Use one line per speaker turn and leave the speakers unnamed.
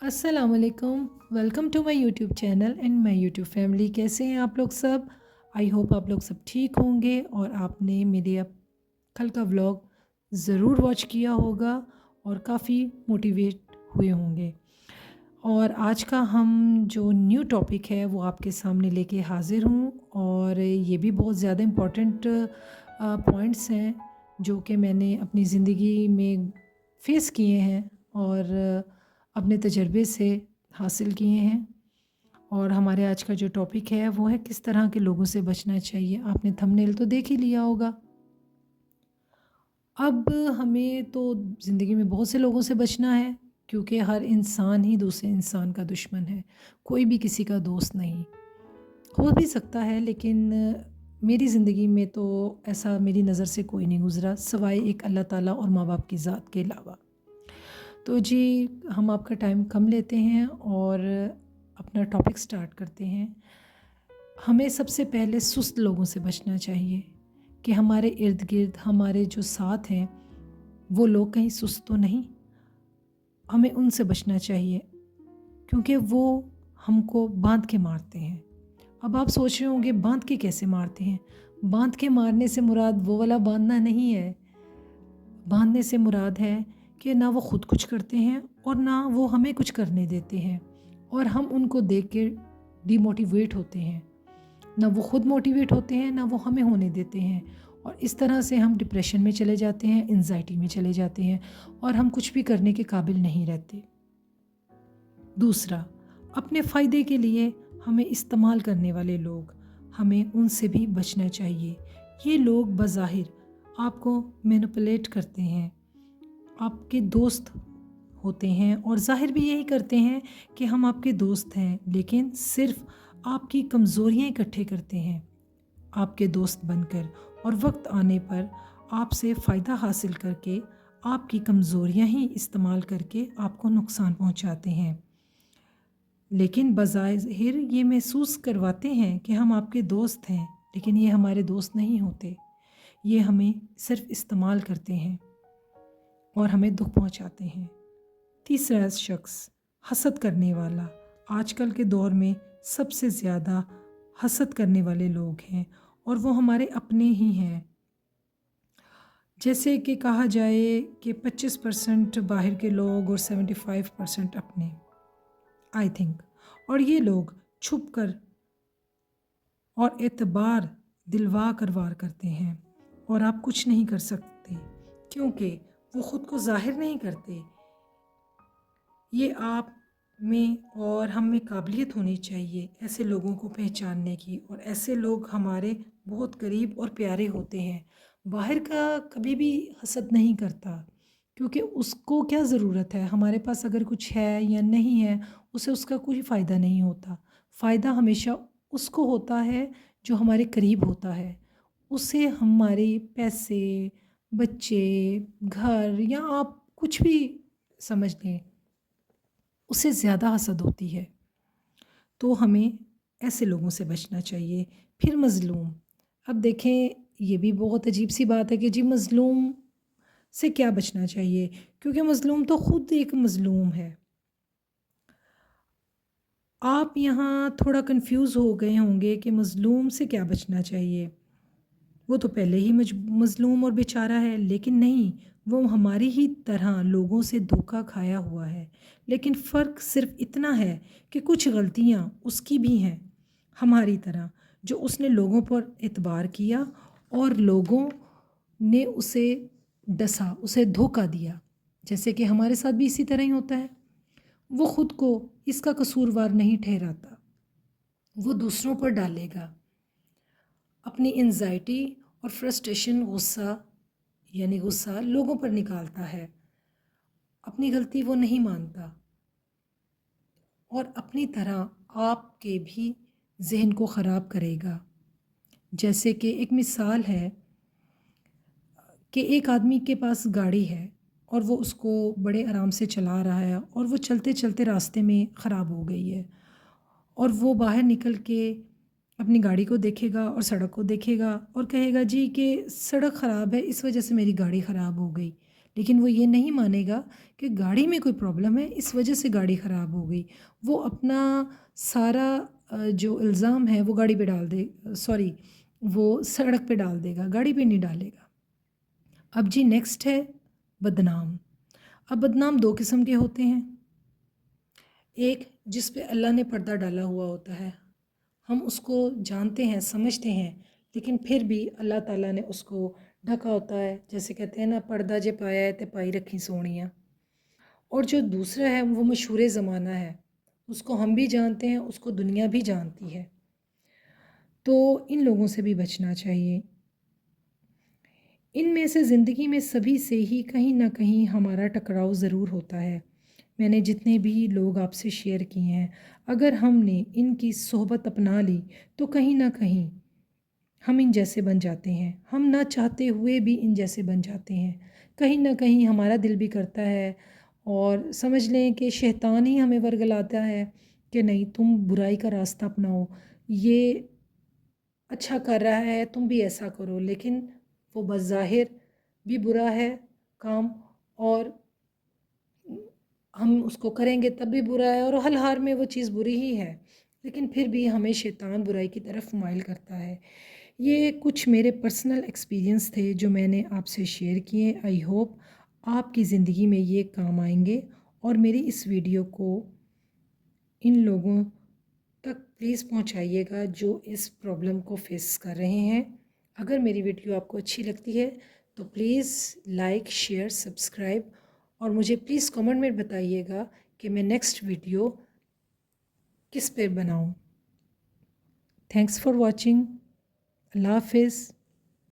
السلام علیکم، welcome to my YouTube channel and my YouTube family. کیسے ہیں آپ لوگ سب؟ آئی ہوپ آپ لوگ سب ٹھیک ہوں گے اور آپ نے میرے اب کل کا ولاگ ضرور واچ کیا ہوگا اور کافی موٹیویٹ ہوئے ہوں گے۔ اور آج کا ہم جو نیو ٹاپک ہے وہ آپ کے سامنے لے کے حاضر ہوں، اور یہ بھی بہت زیادہ امپورٹنٹ پوائنٹس ہیں جو کہ میں نے اپنی زندگی میں فیس کیے ہیں اور اپنے تجربے سے حاصل کیے ہیں۔ اور ہمارے آج کا جو ٹاپک ہے وہ ہے کس طرح کے لوگوں سے بچنا چاہیے۔ آپ نے تھمبنیل تو دیکھ ہی لیا ہوگا۔ اب ہمیں تو زندگی میں بہت سے لوگوں سے بچنا ہے، کیونکہ ہر انسان ہی دوسرے انسان کا دشمن ہے، کوئی بھی کسی کا دوست نہیں ہو بھی سکتا ہے، لیکن میری زندگی میں تو ایسا میری نظر سے کوئی نہیں گزرا سوائے ایک اللہ تعالیٰ اور ماں باپ کی ذات کے علاوہ۔ تو جی، ہم آپ کا ٹائم کم لیتے ہیں اور اپنا ٹاپک سٹارٹ کرتے ہیں۔ ہمیں سب سے پہلے سست لوگوں سے بچنا چاہیے کہ ہمارے ارد گرد ہمارے جو ساتھ ہیں وہ لوگ کہیں سست تو نہیں، ہمیں ان سے بچنا چاہیے کیونکہ وہ ہم کو باندھ کے مارتے ہیں۔ اب آپ سوچ رہے ہوں گے باندھ کے کیسے مارتے ہیں؟ باندھ کے مارنے سے مراد وہ والا باندھنا نہیں ہے۔ باندھنے سے مراد ہے کہ نہ وہ خود کچھ کرتے ہیں اور نہ وہ ہمیں کچھ کرنے دیتے ہیں، اور ہم ان کو دیکھ کے ڈی موٹیویٹ ہوتے ہیں۔ نہ وہ خود موٹیویٹ ہوتے ہیں نہ وہ ہمیں ہونے دیتے ہیں، اور اس طرح سے ہم ڈپریشن میں چلے جاتے ہیں، انزائٹی میں چلے جاتے ہیں، اور ہم کچھ بھی کرنے کے قابل نہیں رہتے۔ دوسرا، اپنے فائدے کے لیے ہمیں استعمال کرنے والے لوگ، ہمیں ان سے بھی بچنا چاہیے۔ یہ لوگ بظاہر آپ کو مینپولیٹ کرتے ہیں، آپ کے دوست ہوتے ہیں اور ظاہر بھی یہی کرتے ہیں کہ ہم آپ کے دوست ہیں، لیکن صرف آپ کی کمزوریاں اکٹھے کرتے ہیں آپ کے دوست بن کر، اور وقت آنے پر آپ سے فائدہ حاصل کر کے آپ کی کمزوریاں ہی استعمال کر کے آپ کو نقصان پہنچاتے ہیں۔ لیکن بظاہر یہ محسوس کرواتے ہیں کہ ہم آپ کے دوست ہیں، لیکن یہ ہمارے دوست نہیں ہوتے، یہ ہمیں صرف استعمال کرتے ہیں اور ہمیں دکھ پہنچاتے ہیں۔ تیسرا شخص، حسد کرنے والا۔ آج کل کے دور میں سب سے زیادہ حسد کرنے والے لوگ ہیں، اور وہ ہمارے اپنے ہی ہیں۔ جیسے کہ کہا جائے کہ 25% باہر کے لوگ اور 75% اپنے، آئی تھنک۔ اور یہ لوگ چھپ کر اور اعتبار دلوا کر وار کرتے ہیں، اور آپ کچھ نہیں کر سکتے کیونکہ وہ خود کو ظاہر نہیں کرتے۔ یہ آپ میں اور ہم میں قابلیت ہونی چاہیے ایسے لوگوں کو پہچاننے کی، اور ایسے لوگ ہمارے بہت قریب اور پیارے ہوتے ہیں۔ باہر کا کبھی بھی حسد نہیں کرتا، کیونکہ اس کو کیا ضرورت ہے؟ ہمارے پاس اگر کچھ ہے یا نہیں ہے، اسے اس کا کوئی فائدہ نہیں ہوتا۔ فائدہ ہمیشہ اس کو ہوتا ہے جو ہمارے قریب ہوتا ہے، اسے ہمارے پیسے، بچے، گھر، یا آپ کچھ بھی سمجھ لیں، اسے زیادہ حسد ہوتی ہے۔ تو ہمیں ایسے لوگوں سے بچنا چاہیے۔ پھر مظلوم۔ اب دیکھیں، یہ بھی بہت عجیب سی بات ہے کہ جی مظلوم سے کیا بچنا چاہیے، کیونکہ مظلوم تو خود ایک مظلوم ہے۔ آپ یہاں تھوڑا کنفیوز ہو گئے ہوں گے کہ مظلوم سے کیا بچنا چاہیے، وہ تو پہلے ہی مظلوم اور بیچارہ ہے، لیکن نہیں، وہ ہماری ہی طرح لوگوں سے دھوکہ کھایا ہوا ہے۔ لیکن فرق صرف اتنا ہے کہ کچھ غلطیاں اس کی بھی ہیں ہماری طرح، جو اس نے لوگوں پر اعتبار کیا اور لوگوں نے اسے ڈسا، اسے دھوکہ دیا، جیسے کہ ہمارے ساتھ بھی اسی طرح ہی ہوتا ہے۔ وہ خود کو اس کا قصوروار نہیں ٹھہراتا، وہ دوسروں پر ڈالے گا اپنی انزائٹی اور فرسٹریشن، غصہ لوگوں پر نکالتا ہے، اپنی غلطی وہ نہیں مانتا، اور اپنی طرح آپ کے بھی ذہن کو خراب کرے گا۔ جیسے کہ ایک مثال ہے کہ ایک آدمی کے پاس گاڑی ہے اور وہ اس کو بڑے آرام سے چلا رہا ہے، اور وہ چلتے چلتے راستے میں خراب ہو گئی ہے، اور وہ باہر نکل کے اپنی گاڑی کو دیکھے گا اور سڑک کو دیکھے گا اور کہے گا جی کہ سڑک خراب ہے، اس وجہ سے میری گاڑی خراب ہو گئی۔ لیکن وہ یہ نہیں مانے گا کہ گاڑی میں کوئی پرابلم ہے، اس وجہ سے گاڑی خراب ہو گئی۔ وہ اپنا سارا جو الزام ہے وہ گاڑی پہ ڈال دے، سوری، وہ سڑک پہ ڈال دے گا، گاڑی پہ نہیں ڈالے گا۔ اب جی نیکسٹ ہے بدنام۔ اب بدنام دو قسم کے ہوتے ہیں، ایک جس پہ اللہ نے پردہ ڈالا ہوا ہوتا ہے، ہم اس کو جانتے ہیں، سمجھتے ہیں، لیکن پھر بھی اللہ تعالیٰ نے اس کو ڈھکا ہوتا ہے، جیسے کہتے ہیں نا، پردہ جے پایا ہے تے پائی رکھی سونیاں۔ اور جو دوسرا ہے وہ مشہور زمانہ ہے، اس کو ہم بھی جانتے ہیں، اس کو دنیا بھی جانتی ہے، تو ان لوگوں سے بھی بچنا چاہیے۔ ان میں سے زندگی میں سبھی سے ہی کہیں نہ کہیں ہمارا ٹکراؤ ضرور ہوتا ہے۔ میں نے جتنے بھی لوگ آپ سے شیئر کیے ہیں، اگر ہم نے ان کی صحبت اپنا لی تو کہیں نہ کہیں ہم ان جیسے بن جاتے ہیں، ہم نہ چاہتے ہوئے بھی ان جیسے بن جاتے ہیں۔ کہیں نہ کہیں ہمارا دل بھی کرتا ہے، اور سمجھ لیں کہ شیطان ہی ہمیں ورگلاتا ہے کہ نہیں، تم برائی کا راستہ اپناؤ، یہ اچھا کر رہا ہے تم بھی ایسا کرو، لیکن وہ بظاہر بھی برا ہے کام، اور ہم اس کو کریں گے تب بھی برا ہے، اور حل حال میں وہ چیز بری ہی ہے، لیکن پھر بھی ہمیں شیطان برائی کی طرف مائل کرتا ہے۔ یہ کچھ میرے پرسنل ایکسپیرینس تھے جو میں نے آپ سے شیئر کیے۔ آئی ہوپ آپ کی زندگی میں یہ کام آئیں گے، اور میری اس ویڈیو کو ان لوگوں تک پلیز پہنچائیے گا جو اس پرابلم کو فیس کر رہے ہیں۔ اگر میری ویڈیو آپ کو اچھی لگتی ہے تو پلیز لائک، شیئر، سبسکرائب، اور مجھے پلیز کمنٹ میں بتائیے گا کہ میں نیکسٹ ویڈیو کس پہ بناؤں۔ Thanks for watching. اللہ حافظ۔